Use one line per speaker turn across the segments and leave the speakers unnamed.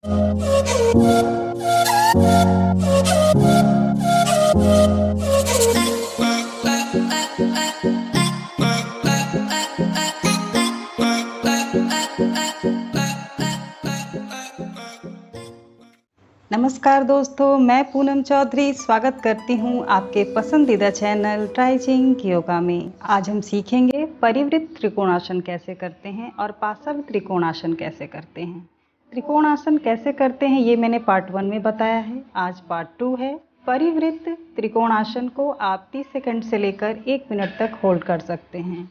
नमस्कार दोस्तों, मैं पूनम चौधरी स्वागत करती हूँ आपके पसंदीदा चैनल ट्राइजिंग योगा में। आज हम सीखेंगे परिवृत्त त्रिकोणासन कैसे करते हैं और पार्श्व त्रिकोणासन कैसे करते हैं। त्रिकोणासन कैसे करते हैं ये मैंने पार्ट 1 में बताया है। आज पार्ट 2 है। परिवृत्त त्रिकोणासन को आप 30 सेकंड से लेकर 1 मिनट तक होल्ड कर सकते हैं।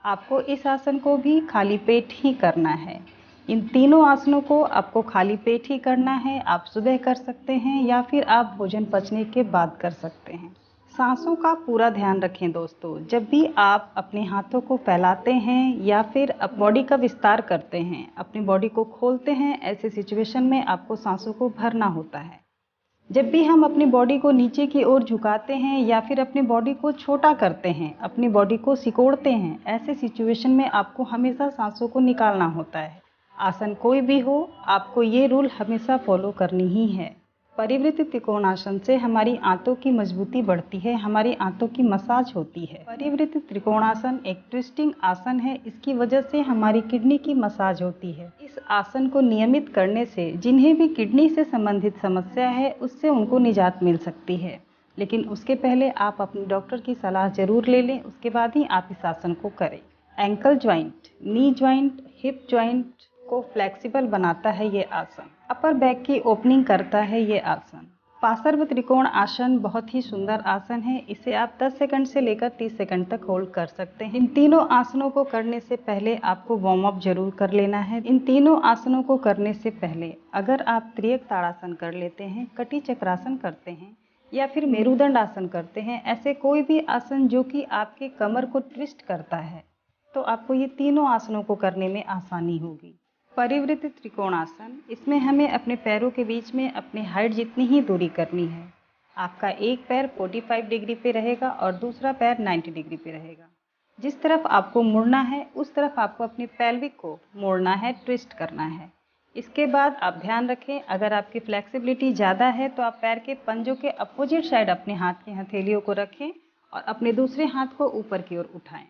आपको इस आसन को भी खाली पेट ही करना है। इन तीनों आसनों को आपको खाली पेट ही करना है। आप सुबह कर सकते हैं या फिर आप भोजन पचने के बाद कर सकते हैं। सांसों का पूरा ध्यान रखें दोस्तों। जब भी आप अपने हाथों को फैलाते हैं या फिर बॉडी का विस्तार करते हैं, अपनी बॉडी को खोलते हैं, ऐसे सिचुएशन में आपको सांसों को भरना होता है। जब भी हम अपनी बॉडी को नीचे की ओर झुकाते हैं या फिर अपनी बॉडी को छोटा करते हैं, अपनी बॉडी को सिकोड़ते हैं, ऐसे सिचुएशन में आपको हमेशा सांसों को निकालना होता है। आसन कोई भी हो, आपको ये रूल हमेशा फॉलो करनी ही है। परिवृत्त त्रिकोणासन से हमारी आंतों की मजबूती बढ़ती है, हमारी आंतों की मसाज होती है। परिवृत्त त्रिकोणासन एक ट्विस्टिंग आसन है, इसकी वजह से हमारी किडनी की मसाज होती है। इस आसन को नियमित करने से जिन्हें भी किडनी से संबंधित समस्या है, उससे उनको निजात मिल सकती है। लेकिन उसके पहले आप अपने डॉक्टर की सलाह जरूर ले लें, उसके बाद ही आप इस आसन को करें। Ankle joint, knee joint, hip joint को फ्लेक्सिबल बनाता है ये आसन। अपर बैक की ओपनिंग करता है ये आसन। पार्श्व त्रिकोण आसन बहुत ही सुंदर आसन है। इसे आप 10 सेकंड से लेकर 30 सेकंड तक होल्ड कर सकते हैं। इन तीनों आसनों को करने से पहले आपको वार्म अप जरूर कर लेना है। इन तीनों आसनों को करने से पहले अगर आप त्रियक ताड़ासन कर लेते हैं, कटी चक्रासन करते हैं या फिर मेरुदंड आसन करते हैं, ऐसे कोई भी आसन जो कि आपके कमर को ट्विस्ट करता है, तो आपको ये तीनों आसनों को करने में आसानी होगी। परिवृत्त त्रिकोणासन, इसमें हमें अपने पैरों के बीच में अपनी हाइट जितनी ही दूरी करनी है। आपका एक पैर 45 डिग्री पे रहेगा और दूसरा पैर 90 डिग्री पे रहेगा। जिस तरफ आपको मुड़ना है उस तरफ आपको अपनी पेल्विक को मोड़ना है, ट्विस्ट करना है। इसके बाद आप ध्यान रखें, अगर आपकी फ्लेक्सिबिलिटी ज़्यादा है तो आप पैर के पंजों के अपोजिट साइड अपने हाथ की हथेलियों को रखें और अपने दूसरे हाथ को ऊपर की ओर उठाएं।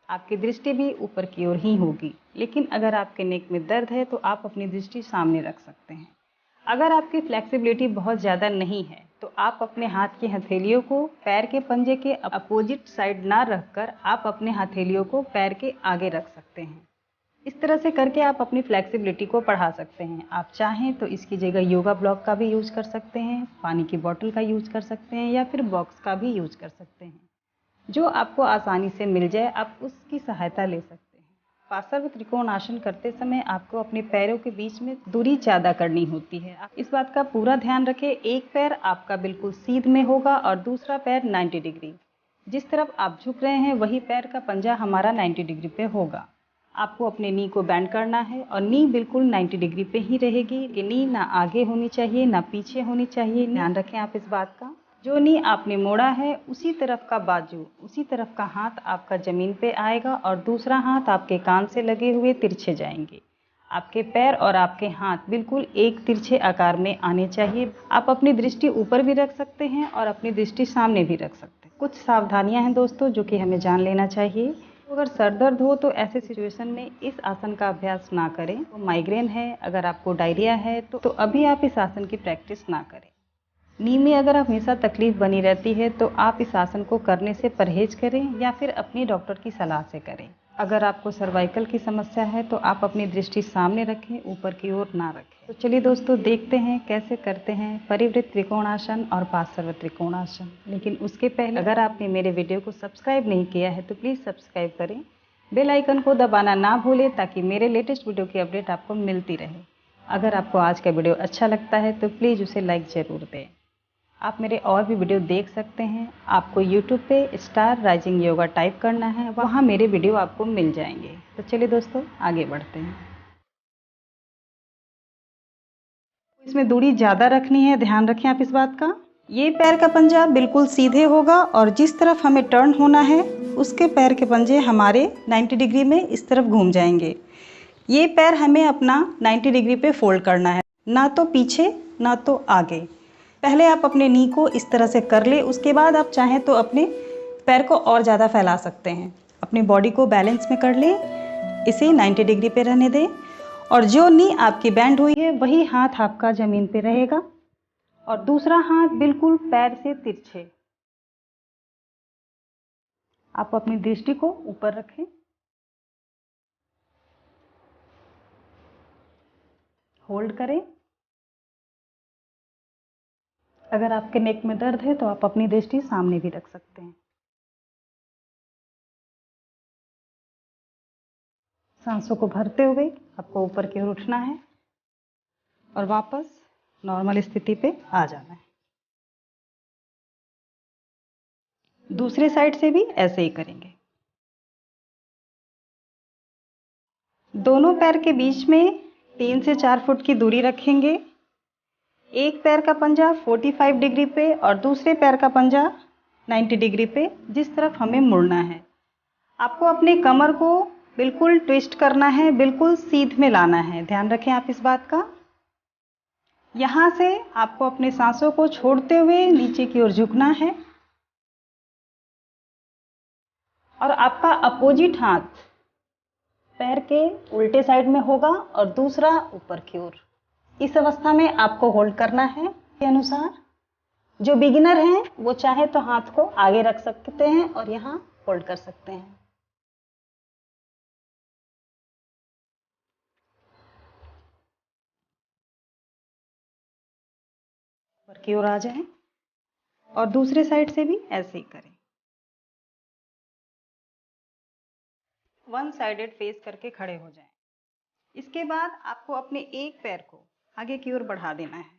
आपकी दृष्टि भी ऊपर की ओर ही होगी। लेकिन अगर आपके नेक में दर्द है तो आप अपनी दृष्टि सामने रख सकते हैं। अगर आपकी फ्लेक्सिबिलिटी बहुत ज़्यादा नहीं है तो आप अपने हाथ की हथेलियों को पैर के पंजे के अपोजिट साइड ना रखकर आप अपने हथेलियों को पैर के आगे रख सकते हैं। इस तरह से करके आप अपनी फ्लेक्सिबिलिटी को बढ़ा सकते हैं। आप चाहें तो इसकी जगह योगा ब्लॉक का भी यूज़ कर सकते हैं, पानी की बोतल का यूज़ कर सकते हैं या फिर बॉक्स का भी यूज़ कर सकते हैं। जो आपको आसानी से मिल जाए आप उसकी सहायता ले सकते हैं। पार्श्व त्रिकोणासन करते समय आपको अपने पैरों के बीच में दूरी ज़्यादा करनी होती है। आप इस बात का पूरा ध्यान रखें, एक पैर आपका बिल्कुल सीध में होगा और दूसरा पैर 90 डिग्री। जिस तरफ आप झुक रहे हैं वही पैर का पंजा हमारा 90 डिग्री पे होगा। आपको अपने नी को बेंड करना है और नी बिल्कुल 90 डिग्री पे ही रहेगी। कि नी ना आगे होनी चाहिए ना पीछे होनी चाहिए, ध्यान रखें आप इस बात का। जो नी आपने मोड़ा है उसी तरफ का बाजू, उसी तरफ का हाथ आपका ज़मीन पे आएगा और दूसरा हाथ आपके कान से लगे हुए तिरछे जाएंगे। आपके पैर और आपके हाथ बिल्कुल एक तिरछे आकार में आने चाहिए। आप अपनी दृष्टि ऊपर भी रख सकते हैं और अपनी दृष्टि सामने भी रख सकते हैं। कुछ सावधानियां हैं दोस्तों जो कि हमें जान लेना चाहिए। अगर सर दर्द हो तो ऐसे सिचुएशन में इस आसन का अभ्यास ना करें। तो माइग्रेन है, अगर आपको डायरिया है तो अभी आप इस आसन की प्रैक्टिस ना करें। नी में अगर हमेशा तकलीफ बनी रहती है तो आप इस आसन को करने से परहेज करें या फिर अपनी डॉक्टर की सलाह से करें। अगर आपको सर्वाइकल की समस्या है तो आप अपनी दृष्टि सामने रखें, ऊपर की ओर ना रखें। तो चलिए दोस्तों देखते हैं कैसे करते हैं परिवृत्त त्रिकोणासन और पार्श्व त्रिकोणासन। लेकिन उसके पहले अगर आपने मेरे वीडियो को सब्सक्राइब नहीं किया है तो प्लीज़ सब्सक्राइब करें, बेल आइकन को दबाना ना भूलें ताकि मेरे लेटेस्ट वीडियो की अपडेट आपको मिलती रहे। अगर आपको आज का वीडियो अच्छा लगता है तो प्लीज़ उसे लाइक ज़रूर दें। आप मेरे और भी वीडियो देख सकते हैं। आपको YouTube पे स्टार राइजिंग योगा टाइप करना है, वहाँ मेरे वीडियो आपको मिल जाएंगे। तो चलिए दोस्तों आगे बढ़ते हैं। इसमें दूरी ज़्यादा रखनी है, ध्यान रखें आप इस बात का। ये पैर का पंजा बिल्कुल सीधे होगा और जिस तरफ हमें टर्न होना है उसके पैर के पंजे हमारे 90 डिग्री में इस तरफ घूम जाएंगे। ये पैर हमें अपना 90 डिग्री पे फोल्ड करना है। ना तो पीछे ना तो आगे। पहले आप अपने नी को इस तरह से कर ले, उसके बाद आप चाहें तो अपने पैर को और ज़्यादा फैला सकते हैं। अपनी बॉडी को बैलेंस में कर ले, इसे 90 डिग्री पे रहने दें और जो नी आपकी बैंड हुई है वही हाथ आपका ज़मीन पे रहेगा और दूसरा हाथ बिल्कुल पैर से तिरछे। आप अपनी दृष्टि को ऊपर रखें, होल्ड करें। अगर आपके नेक में दर्द है तो आप अपनी दृष्टि सामने भी रख सकते हैं। सांसों को भरते हुए आपको ऊपर की ओर उठना है और वापस नॉर्मल स्थिति पे आ जाना है। दूसरी साइड से भी ऐसे ही करेंगे। दोनों पैर के बीच में 3 से 4 फुट की दूरी रखेंगे। एक पैर का पंजा 45 डिग्री पे और दूसरे पैर का पंजा 90 डिग्री पे, जिस तरफ हमें मुड़ना है। आपको अपने कमर को बिल्कुल ट्विस्ट करना है, बिल्कुल सीध में लाना है। ध्यान रखें आप इस बात का। यहाँ से आपको अपने सांसों को छोड़ते हुए नीचे की ओर झुकना है और आपका अपोजिट हाथ पैर के उल्टे साइड में होगा और दूसरा ऊपर की ओर। इस अवस्था में आपको होल्ड करना है के अनुसार। जो बिगिनर हैं वो चाहे तो हाथ को आगे रख सकते हैं और यहाँ होल्ड कर सकते हैं। ऊपर की ओर आ जाएं और दूसरे साइड से भी ऐसे ही करें। वन साइडेड फेस करके खड़े हो जाएं। इसके बाद आपको अपने एक पैर को आगे की ओर बढ़ा देना है।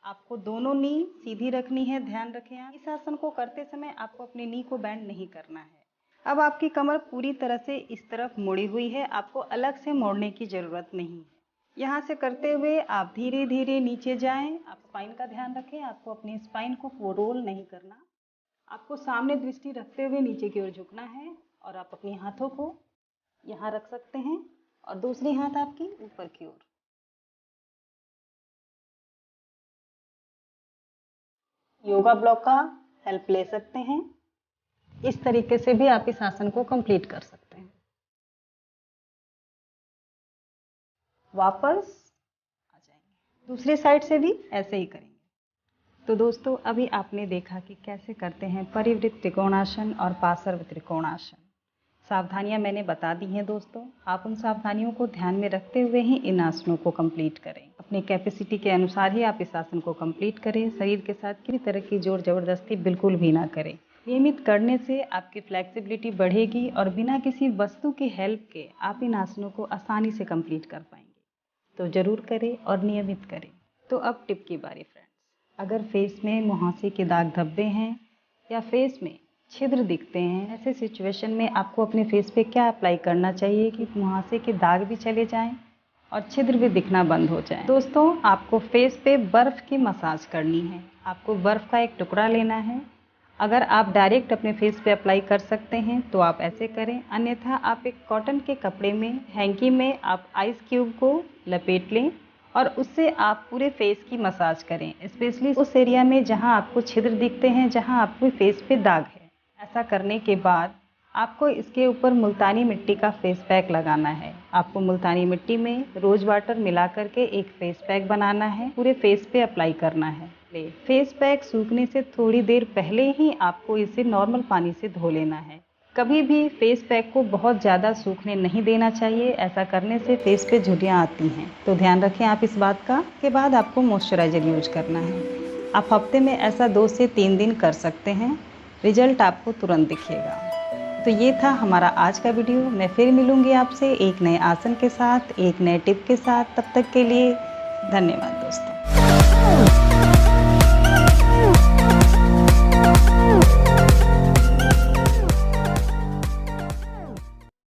आपको दोनों नी सीधी रखनी है। ध्यान रखें आप इस आसन को करते समय आपको अपनी नी को बैंड नहीं करना है। अब आपकी कमर पूरी तरह से इस तरफ मुड़ी हुई है, आपको अलग से मोड़ने की ज़रूरत नहीं है। यहाँ से करते हुए आप धीरे धीरे नीचे जाएं। आप स्पाइन का ध्यान रखें, आपको अपनी स्पाइन को रोल नहीं करना। आपको सामने दृष्टि रखते हुए नीचे की ओर झुकना है और आप अपने हाथों को यहाँ रख सकते हैं और दूसरी हाथ आपकी ऊपर की ओर। योगा ब्लॉक का हेल्प ले सकते हैं। इस तरीके से भी आप इस आसन को कंप्लीट कर सकते हैं। वापस आ जाएंगे। दूसरी साइड से भी ऐसे ही करेंगे। तो दोस्तों, अभी आपने देखा कि कैसे करते हैं परिवृत्त त्रिकोणासन और पार्श्व त्रिकोणासन। सावधानियां मैंने बता दी हैं दोस्तों। आप उन सावधानियों को ध्यान में रखते हुए ही इन आसनों को कंप्लीट करें। अपनी कैपेसिटी के अनुसार ही आप इस आसन को कंप्लीट करें। शरीर के साथ किसी तरह की जोर जबरदस्ती बिल्कुल भी ना करें। नियमित करने से आपकी फ्लेक्सिबिलिटी बढ़ेगी और बिना किसी वस्तु की हेल्प के आप इन आसनों को आसानी से कंप्लीट कर पाएंगे। तो ज़रूर करें और नियमित करें। तो अब टिप की बारी फ्रेंड्स। अगर फेस में मुहासे के दाग धब्बे हैं या फेस में छिद्र दिखते हैं, ऐसे सिचुएशन में आपको अपने फेस पे क्या अप्लाई करना चाहिए कि मुहासे के दाग भी चले जाएं और छिद्र भी दिखना बंद हो जाए। दोस्तों, आपको फेस पे बर्फ़ की मसाज करनी है। आपको बर्फ़ का एक टुकड़ा लेना है। अगर आप डायरेक्ट अपने फेस पे अप्लाई कर सकते हैं तो आप ऐसे करें, अन्यथा आप एक कॉटन के कपड़े में हैंकी में आप आइस क्यूब को लपेट लें और उससे आप पूरे फेस की मसाज करें, स्पेशली उस एरिया में जहां आपको छिद्र दिखते हैं, जहां आपके फेस पे दाग है। ऐसा करने के बाद आपको इसके ऊपर मुल्तानी मिट्टी का फेस पैक लगाना है। आपको मुल्तानी मिट्टी में रोज़ वाटर मिला करके एक फेस पैक बनाना है, पूरे फेस पे अप्लाई करना है। फेस पैक सूखने से थोड़ी देर पहले ही आपको इसे नॉर्मल पानी से धो लेना है। कभी भी फेस पैक को बहुत ज़्यादा सूखने नहीं देना चाहिए, ऐसा करने से फेस पे झुर्रियाँ आती हैं। तो ध्यान रखें आप इस बात का। के बाद आपको मॉइस्चराइज़र यूज करना है। आप हफ्ते में ऐसा 2 से 3 दिन कर सकते हैं, रिजल्ट आपको तुरंत दिखेगा। तो ये था हमारा आज का वीडियो। मैं फिर मिलूँगी आपसे एक नए आसन के साथ, एक नए टिप के साथ। तब तक के लिए धन्यवाद दोस्तों।